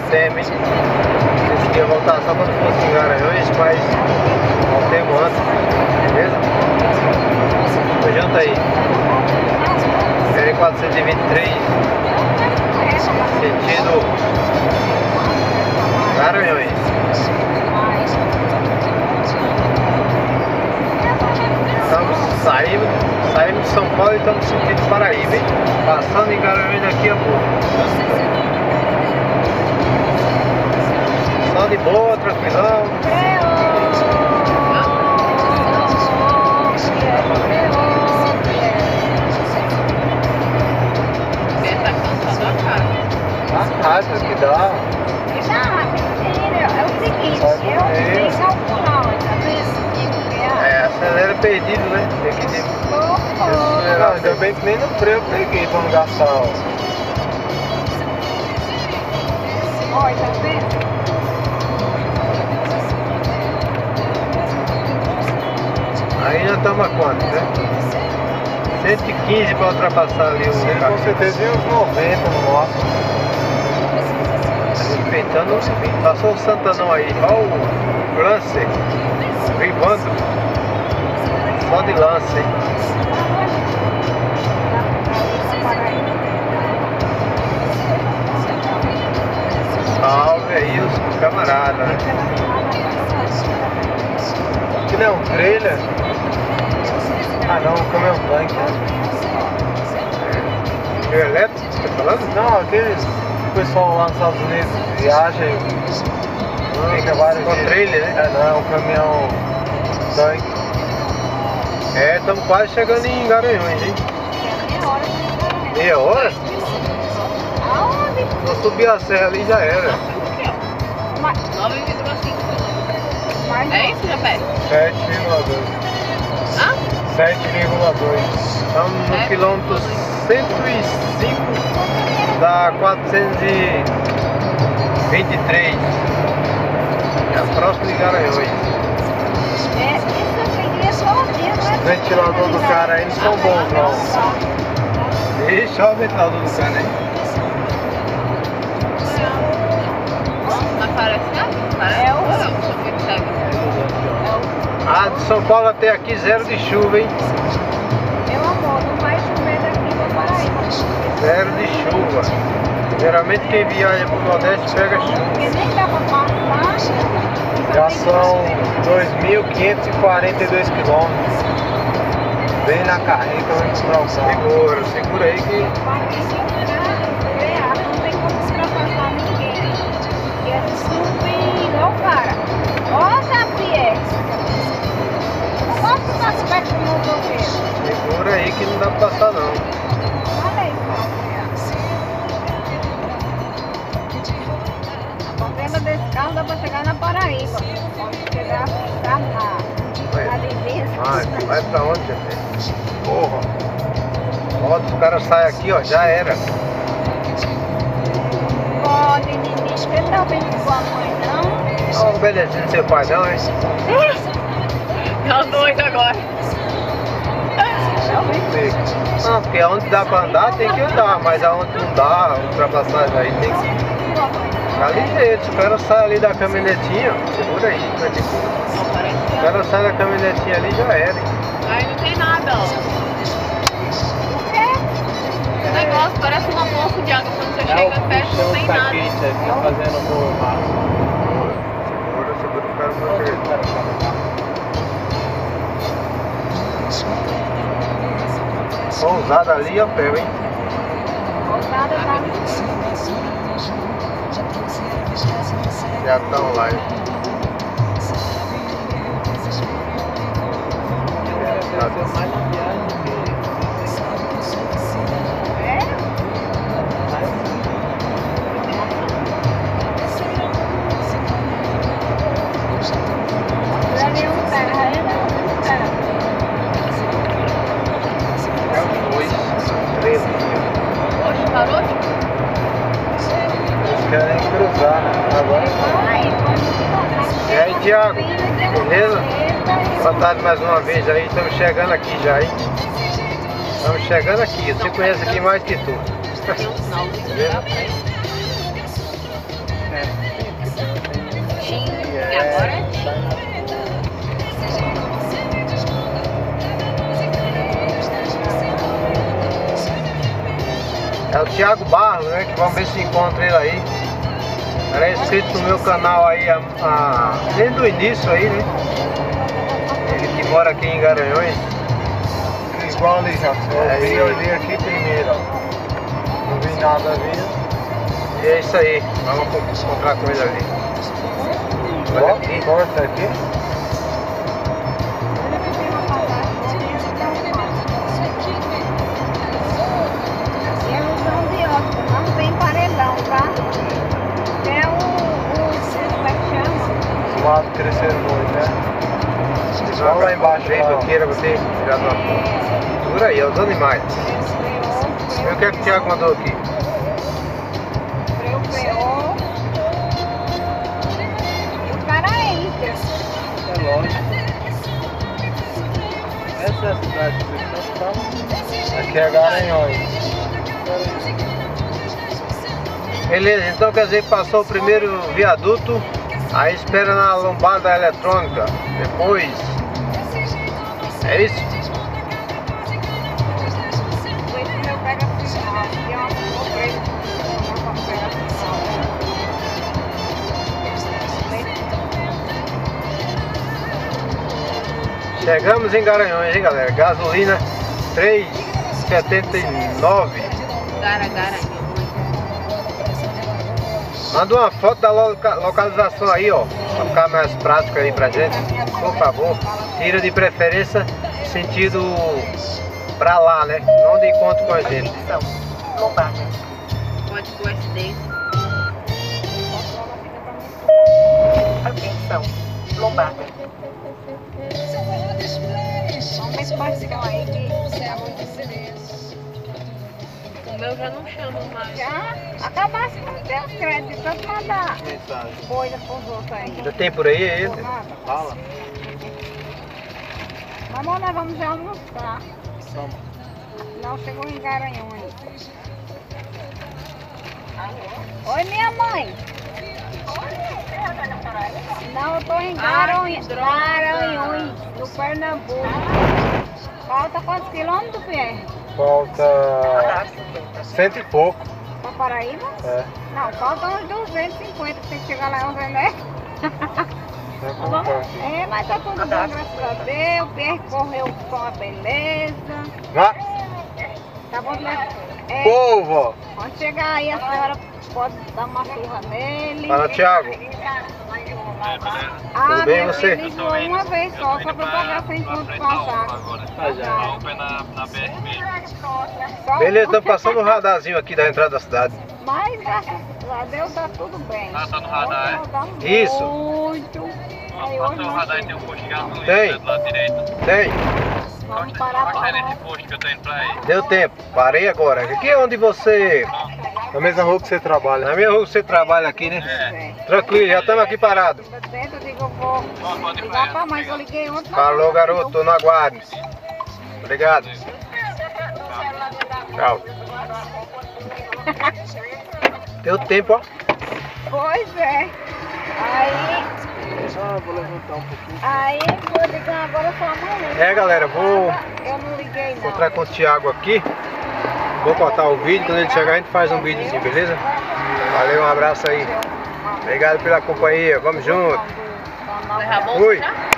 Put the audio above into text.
tema, hein? Esse aqui ia voltar só quando fosse em Garanhuns, mas voltemos antes, beleza? Junta aí. BR-423, sentido Garanhuns. Estamos saímos de São Paulo e estamos sentindo Paraíba, hein? Passando em Garanhuns daqui a pouco. Só de boa, tranquilão. A raiva que dá. É o seguinte, eu sei calcular, tá vendo? Acelera perdido, né? Tem que desacelerar. Ainda bem que nem no freio eu peguei pra não gastar, ó. Olha, tá vendo? Aí já estamos a quanto, né? 115 para ultrapassar ali o carro. Com certeza ia uns 90 no nosso. Respeitando, passou o Santanão aí. Olha o Lancer. Rivando. Só de Lancer, hein? Salve aí os camaradas, né? Que não é um trailer? Ah não, como é um tanque, né? É elétrico, você tá falando? Não, aqueles pessoal lá nos Estados Unidos viaja e fica vários com dias. trailer, né? É, não, é um caminhão tanque. É, estamos quase chegando em Garanhuns, hein? Meia hora? Aonde? Só subir a serra ali já era. 9,5. É isso, meu pé? 7,2. Hã? 7,2. Estamos no quilômetro 105 da 423. É a próxima de Garanhuns. Os ventiladores do cara aí não são bons não. Deixa o ventilador do cara aí. Mas parece que parece muito cego. Ah, de São Paulo até aqui zero de chuva, hein? Meu amor, não vai chover daqui pra Paraíba. Zero de chuva. Geralmente quem viaja pro Nordeste pega chuva. Porque nem dá pra passar. Já são 2.542 quilômetros. Bem na carrega, vamos comprar o carro. Segura aí que... Não tem como ultrapassar ninguém. E é subir, ó cara. Ó, Javier. Quantos aspectos no motoqueiro? Segura aí que não dá pra passar não. Olha aí, a contenda desse carro dá pra chegar na Paraíba. Pode chegar na divisa. Vai pra onde, gente? Porra. Ó, os caras saem aqui, ó, já era. Pode, Nini, você tá bem com sua mãe, não? Ó, obedecendo seu pai não, hein? Tá doido agora. Não, porque aonde dá pra andar tem que andar, mas aonde não dá, ultrapassagem aí tem que ficar ligeiro. Se o cara sai ali da caminhonetinha, segura aí, vai ter que... O cara sai da caminhonetinha ali já era, hein? Aí não tem nada, ó. O negócio parece uma poça de água. Quando você chega perto, não tem nada. Tá fazendo o máximo. Segura o cara pra ver. Pousada ali, ó, pé, hein? Pousada tá. Já estão lá, hein? Oxe, parou? Eles querem cruzar, né? Agora E aí, Thiago, beleza? Boa tarde mais uma vez aí, estamos chegando aqui já, hein? Estamos chegando aqui, você conhece aqui mais que tu. Beleza? Tim. E agora é Tim. É o Thiago Barros, né? Que vamos ver se encontra ele aí. Era inscrito no meu canal aí desde o início aí, né? Ele que mora aqui em Garanhuns. Igual ali, já. Eu vi aqui primeiro, ó. Não vi nada ali. E é isso aí. Vamos encontrar com ele ali. Olha aqui. Corta aqui. Não tem paredão, tá? É como é que chama? Os lados cresceram muito, né? Vamos lá embaixo, Vem, ó. Toqueira, você tirar uma foto. Por aí, é os animais. E o que é que o Thiago mandou aqui? Freou. O cara é Inter. É lógico. Essa é a cidade que vocês estão. Aqui é Garanhuns. Beleza, então quer dizer que passou o primeiro viaduto, aí espera na lombada eletrônica, depois, é isso? Depois que eu pego a final, e eu comprei uma pega a final. Chegamos em Garanhuns, hein galera, gasolina 3,79. Garanhuns. Manda uma foto da localização aí, ó, pra ficar mais prático aí pra gente, por favor. Tira de preferência sentido pra lá, né? Não de encontro com a gente. Código SD. Atenção, lombada. Vamos ver se pode ficar aí que é muito silêncio. O meu já não chama mais. Já acabasse com o teu crédito, tanto mandar Mensagem. coisa pros outros aí. Ainda tem por aí ele? Fala. Vamos, nós vamos já almoçar. Toma. Não chegou em Garanhuns. Oi, minha mãe. Não, eu tô em Garanhuns, no Pernambuco. Falta quantos quilômetros, Pierre? Falta 100 e pouco. Pra Paraíba? É. Não, falta uns 250, tem que chegar lá em Zé. É, mas tá tudo bom, graças a Deus. O Pierre correu com a beleza. Vá. Tá bom, né? É, Povo! quando chegar aí, a senhora pode dar uma surra nele. Fala, Thiago. Ah, Tudo bem, meu você? filho ligou uma vez só pra pagar 100 conto pra passar. Só Beleza, estamos passando o radarzinho aqui da entrada da cidade. Mas graças a Deus tá tudo bem. Tá no radar, é? Rodamos Isso. muito. Aí hoje Passa o nós radar e tem um posto de gasolina Tem. do lado direito. Tem, vamos parar Qual pra é lá. esse posto que eu tô indo pra aí? deu tempo, parei agora. Aqui é onde você, Na mesma rua que você trabalha. na minha rua você trabalha aqui, né? É. Tranquilo, já estamos aqui parados. Dentro eu digo, eu vou Pode ir ligar pra mãe que eu liguei ontem. Falou, garoto, tô no aguardo. Obrigado. Tchau. Deu tempo, ó. Pois é. Aí, Ah, vou levantar um pouquinho. vou ligar agora só amanhã. É, galera, vou Eu não liguei não. encontrar com o Thiago aqui. Vou cortar o vídeo, quando ele chegar a gente faz um videozinho, beleza? Valeu, um abraço aí. Obrigado pela companhia, vamos junto. Vai errar a bolsa Fui. já?